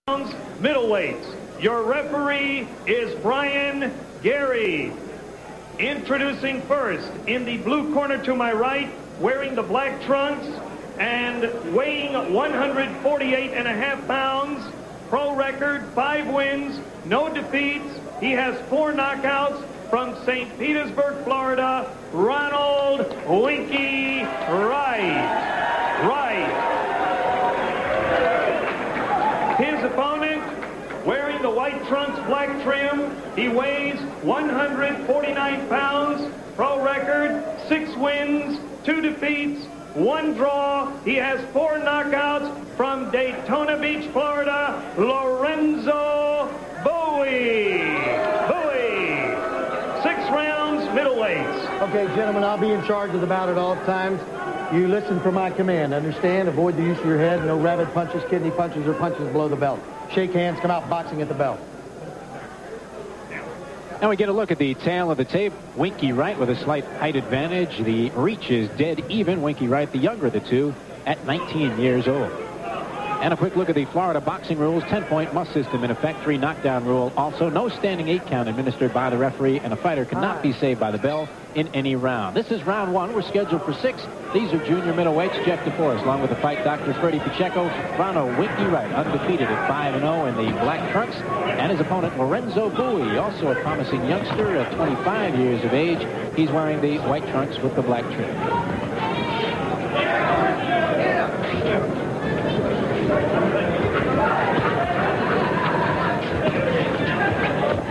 Middleweights. Your referee is Brian Gary. Introducing first, in the blue corner to my right, wearing the black trunks and weighing 148.5 pounds, pro record, 5 wins, no defeats. He has 4 knockouts from St. Petersburg, Florida, Ronald Winky Wright. His opponent, wearing the white trunks, black trim, he weighs 149 pounds, pro record, 6 wins, 2 defeats, 1 draw. He has 4 knockouts from Daytona Beach, Florida, Lorenzo Bouie. 6 rounds, middleweights. Okay, gentlemen, I'll be in charge of the bout at all times. You listen for my command. Understand? Avoid the use of your head. No rabbit punches, kidney punches, or punches below the belt. Shake hands. Come out boxing at the belt. Now we get a look at the tail of the tape. Winky Wright with a slight height advantage. The reach is dead even. Winky Wright, the younger of the two, at 19 years old. And a quick look at the Florida boxing rules. 10-point must system in effect. 3 knockdown rule. Also, no standing 8 count administered by the referee, and a fighter cannot be saved by the bell in any round. This is round 1. We're scheduled for 6. These are junior middleweights. Jeff DeForest, along with the fight doctor Freddie Pacheco. Ronald Winky Wright, undefeated at 5-0 in the black trunks. And his opponent, Lorenzo Bouie, also a promising youngster at 25 years of age. He's wearing the white trunks with the black trim.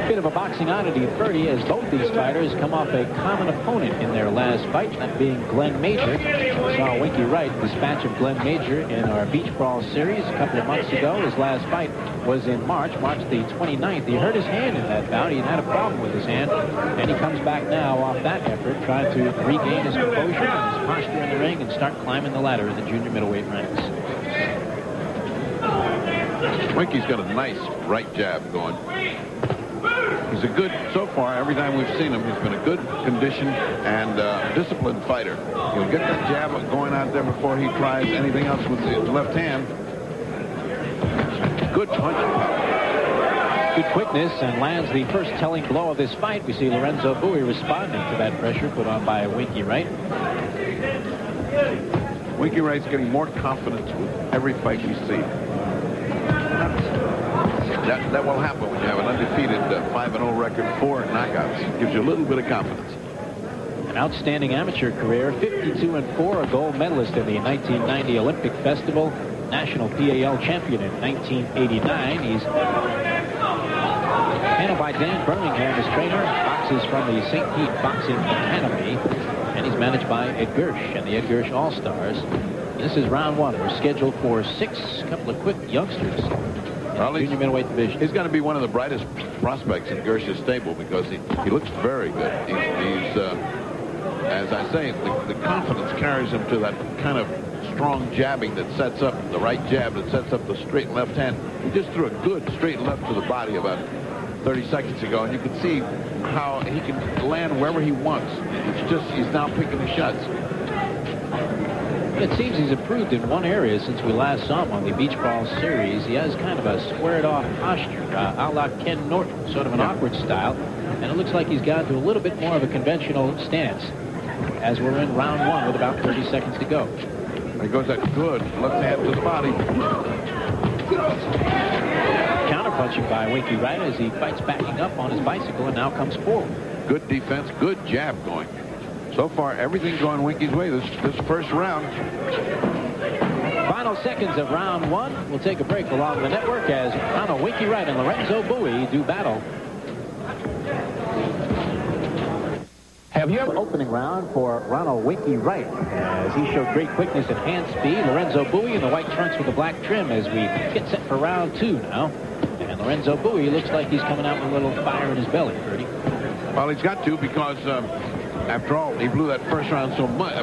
Bit of a boxing oddity 30, as both these fighters come off a common opponent in their last fight, that being Glenn Major. We saw Winky Wright dispatch of Glenn Major in our Beach Brawl series a couple of months ago. His last fight was in March the 29th. He hurt his hand in that bout. He had a problem with his hand, and he comes back now off that effort, trying to regain his composure and his posture in the ring and start climbing the ladder in the junior middleweight ranks. Winky's got a nice right jab going. He's a good, so far, every time we've seen him, he's been a good conditioned and disciplined fighter. He'll get that jab going out there before he tries anything else with his left hand. Good punch. Good quickness, and lands the first telling blow of this fight. We see Lorenzo Bouie responding to that pressure put on by Winky Wright. Winky Wright's getting more confidence with every fight we see. That will happen when you have an undefeated 5-0 record, 4 knockouts. It gives you a little bit of confidence. An outstanding amateur career, 52-4, a gold medalist in the 1990 Olympic Festival, national PAL champion in 1989. He's handled by Dan Birmingham as trainer, boxes from the St. Pete Boxing Academy, and he's managed by Ed Gersh and the Ed Gersh All-Stars. This is round 1. We're scheduled for 6. A couple of quick youngsters. Well, Junior middleweight division. He's going to be one of the brightest prospects in Gersh's stable because he looks very good. He's as I say, the confidence carries him to that kind of strong jabbing that sets up the right jab that sets up the straight left hand. He just threw a good straight left to the body about 30 seconds ago, and you can see how he can land wherever he wants. It's just he's now picking the shots. It seems he's improved in one area since we last saw him on the Beach Brawl series. He has kind of a squared-off posture, a la Ken Norton, sort of an awkward style. And it looks like he's gone to a little bit more of a conventional stance as we're in round 1 with about 30 seconds to go. There goes that good left hand to the body. Counterpunching by Winky Wright as he fights backing up on his bicycle and now comes forward. Good defense, good jab going. So far, everything going Winky's way this first round. Final seconds of round 1. We'll take a break along the network as Ronald Winky Wright and Lorenzo Bouie do battle. Have you ever opening round for Ronald Winky Wright as he showed great quickness and hand speed. Lorenzo Bouie in the white trunks with the black trim as we get set for round 2 now. And Lorenzo Bouie looks like he's coming out with a little fire in his belly, Freddie. Well, he's got to because after all, he blew that first round so much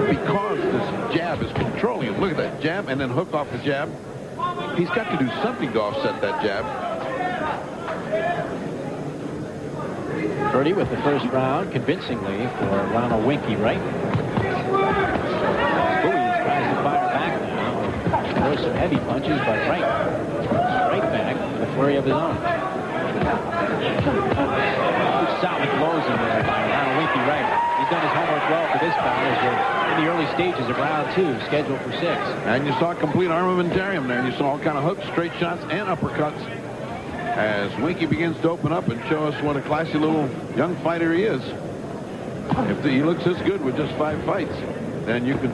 because this jab is controlling him. Look at that jab and then hook off the jab. He's got to do something to offset that jab. Freddie with the first round convincingly for Ronald Winky Wright. Bouie tries to fire back now. There were some heavy punches, but Wright flurry of his own. Solid blows in there by Ronald Winky Wright. He's done his homework well for this bout as we're in the early stages of round 2, scheduled for 6. And you saw complete armamentarium there. You saw all kind of hooks, straight shots, and uppercuts as Winky begins to open up and show us what a classy little young fighter he is. If he looks this good with just 5 fights, then you can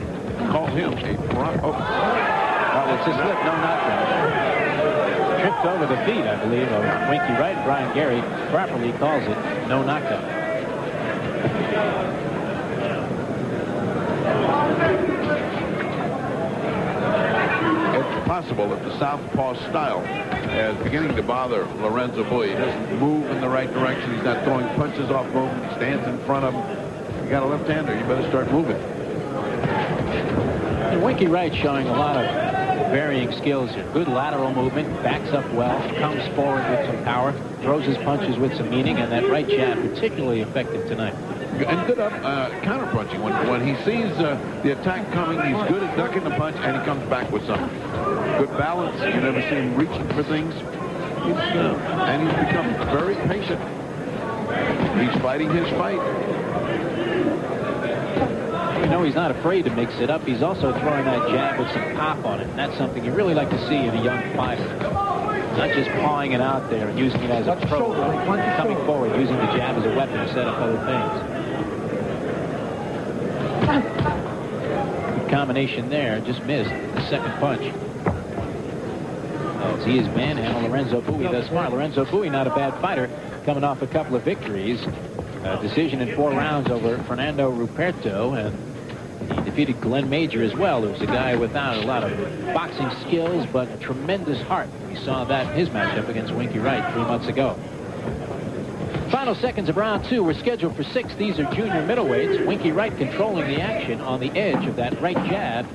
call him a pro. Oh. Well, it's a slip, no knockdown. Tripped over the feet, I believe, of Winky Wright. Brian Gary properly calls it no knockdown. It's possible that the southpaw style is beginning to bother Lorenzo Bouie. He doesn't move in the right direction. He's not throwing punches off movement. He stands in front of him. You got a left-hander. You better start moving. And Winky Wright showing a lot of varying skills here. Good lateral movement, backs up well, comes forward with some power, throws his punches with some meaning, and that right jab particularly effective tonight. And good up counter-punching. When he sees the attack coming, he's good at ducking the punch, and he comes back with something. Good balance. You never see him reaching for things. And he's become very patient. He's fighting his fight. You know, he's not afraid to mix it up. He's also throwing that jab with some pop on it. And that's something you really like to see in a young fighter. Not just pawing it out there and using it as a pro. Coming forward, using the jab as a weapon to set up other things. Good combination there. Just missed the second punch. As he is manhandled Lorenzo Bouie thus far. Lorenzo Bouie, not a bad fighter, coming off a couple of victories. A decision in 4 rounds over Fernando Ruperto, and he defeated Glenn Major as well, who's a guy without a lot of boxing skills, but a tremendous heart. We saw that in his matchup against Winky Wright 3 months ago. Final seconds of round 2. We're scheduled for 6. These are junior middleweights. Winky Wright controlling the action on the edge of that right jab.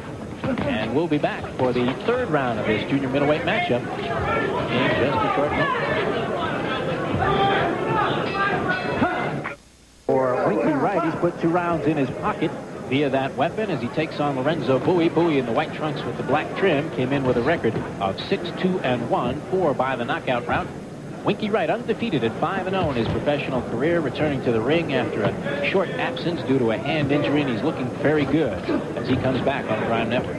And we'll be back for the 3rd round of this junior middleweight matchup in just a short moment. For Winky Wright, he's put 2 rounds in his pocket via that weapon as he takes on Lorenzo Bouie. Bouie in the white trunks with the black trim came in with a record of 6-2-1, 4 by the knockout route. Winky Wright undefeated at 5-0 in his professional career, returning to the ring after a short absence due to a hand injury, and he's looking very good as he comes back on Prime Network.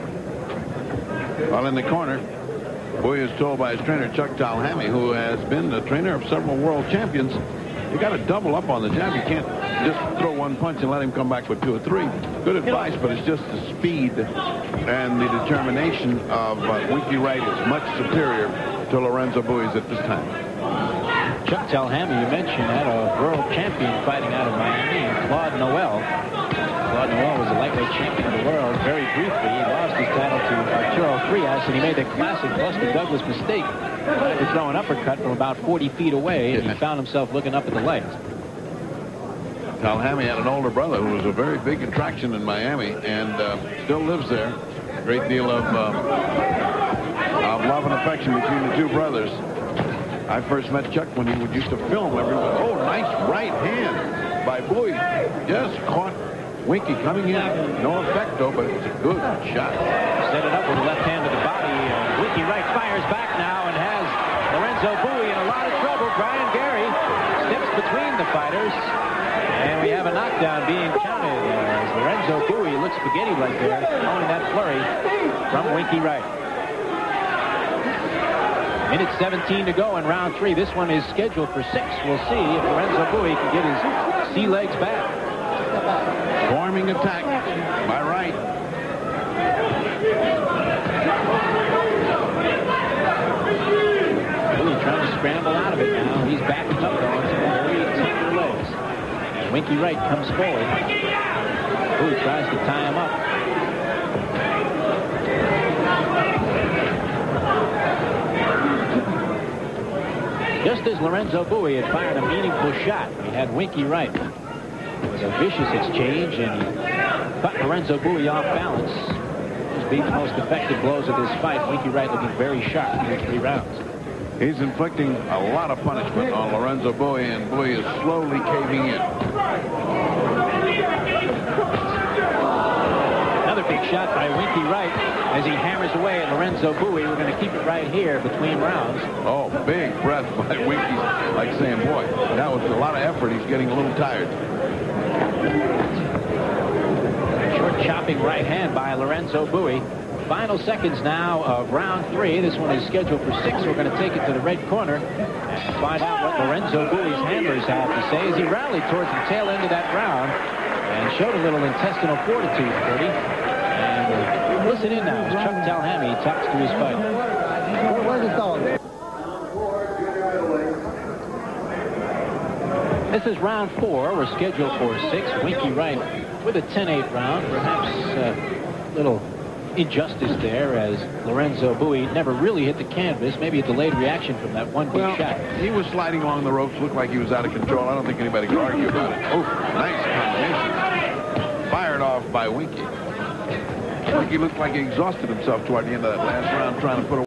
Well, in the corner, Bouie is told by his trainer, Chuck Talhammy, who has been the trainer of several world champions, you got to double up on the jab. You can't just throw 1 punch and let him come back with 2 or 3. Good advice, but it's just the speed and the determination of Winky Wright is much superior to Lorenzo Bouie's at this time. Chuck Talhammy, you mentioned, had a world champion fighting out of Miami, Claude Noel. Claude Noel was a lightweight champion of the world very briefly. He lost his title to Arturo Frias, and he made the classic Buster Douglas mistake. He tried to throw an uppercut from about 40 feet away, and he found himself looking up at the legs. Talhammy had an older brother who was a very big attraction in Miami and still lives there. A great deal of love and affection between the 2 brothers. I first met Chuck when he would used to film everyone. Oh, nice right hand by Bouie. Just caught Winky coming in. No effect, though, but it was a good shot. Set it up with a left hand to the body. Winky Wright fires back now and has Lorenzo Bouie in a lot of trouble. Brian Gary steps between the fighters. And we have a knockdown being counted as Lorenzo Bouie looks spaghetti-like there, owning that flurry from Winky Wright. Minute 17 to go in round 3. This one is scheduled for 6. We'll see if Lorenzo Bouie can get his sea legs back. Forming attack by Wright. Bouie trying to scramble out of it now. He's backing up though on some very tender legs. And Winky Wright comes forward. Bouie tries to tie him up. Just as Lorenzo Bouie had fired a meaningful shot, we had Winky Wright. It was a vicious exchange, and he caught Lorenzo Bouie off balance. Those being the most effective blows of this fight. Winky Wright looking very sharp through 3 rounds. He's inflicting a lot of punishment on Lorenzo Bouie, and Bouie is slowly caving in. Another Big shot by Winky Wright as he hammers away at Lorenzo Bouie. We're going to keep it right here between rounds. Oh, big breath by Winky, like saying, boy, that was a lot of effort. He's getting a little tired. Short chopping right hand by Lorenzo Bouie. Final seconds now of round 3. This one is scheduled for 6. We're going to take it to the red corner and find out what Lorenzo Bouie's handlers have to say as he rallied towards the tail end of that round and showed a little intestinal fortitude, Bertie. And listen in now as Chuck Talhammy talks to his fighter. Where's the dog? This is round 4. We're scheduled for 6. Winky Wright with a 10-8 round. Perhaps a little injustice there as Lorenzo Bouie never really hit the canvas. Maybe a delayed reaction from that one big shot. He was sliding along the ropes. Looked like he was out of control. I don't think anybody could argue about it. Oh, nice combination. Fired off by Winky. Winky looked like he exhausted himself toward the end of that last round trying to put